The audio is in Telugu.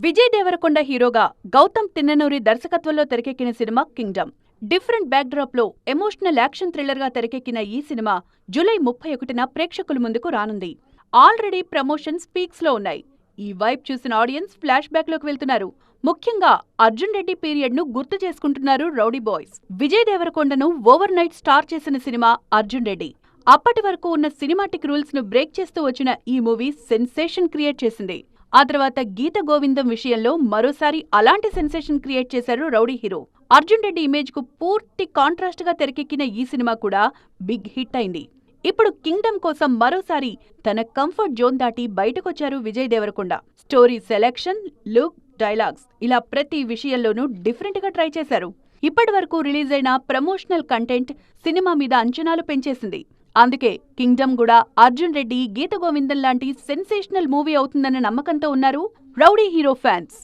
విజయ్ దేవరకొండ హీరోగా గౌతమ్ తిన్ననూరి దర్శకత్వంలో తెరకెక్కిన సినిమా కింగ్డమ్. డిఫరెంట్ బ్యాక్డ్రాప్ లో ఎమోషనల్ యాక్షన్ థ్రిల్లర్ గా తెరకెక్కిన ఈ సినిమా జూలై 31న ప్రేక్షకుల ముందుకు రానుంది. ఆల్రెడీ ప్రమోషన్స్ పీక్స్ లో ఉన్నాయి. ఈ వైబ్ చూసిన ఆడియన్స్ ఫ్లాష్ బ్యాక్ లోకి వెళ్తున్నారు. ముఖ్యంగా అర్జున్ రెడ్డి పీరియడ్ ను గుర్తు చేసుకుంటున్నారు రౌడీ బాయ్స్. విజయ్ దేవరకొండను ఓవర్ నైట్ స్టార్ చేసిన సినిమా అర్జున్ రెడ్డి. అప్పటి వరకు ఉన్న సినిమాటిక్ రూల్స్ ను బ్రేక్ చేస్తూ వచ్చిన ఈ మూవీ సెన్సేషన్ క్రియేట్ చేసింది. ఆ తర్వాత గీత గోవిందం విషయంలో మరోసారి అలాంటి సెన్సేషన్ క్రియేట్ చేశారు rowdy hero. Arjun Reddy image కు పూర్తి కాంట్రాస్ట్ గా తెరకెక్కిన ఈ సినిమా కూడా బిగ్ హిట్ అయింది. ఇప్పుడు కింగ్డమ్ కోసం మరోసారి తన కంఫర్ట్ జోన్ దాటి బయటకొచ్చారు Vijay Devarakonda. Story selection, look, dialogues ఇలా ప్రతి విషయంలోనూ డిఫరెంట్ గా ట్రై చేశారు. ఇప్పటి వరకు రిలీజ్ అయిన ప్రమోషనల్ కంటెంట్ సినిమా మీద అంచనాలు పెంచేసింది. అందుకే కింగ్డమ్ కూడా అర్జున్ రెడ్డి, గీత గోవిందం లాంటి సెన్సేషనల్ మూవీ అవుతుందన్న నమ్మకంతో ఉన్నారు రౌడీ హీరో ఫ్యాన్స్.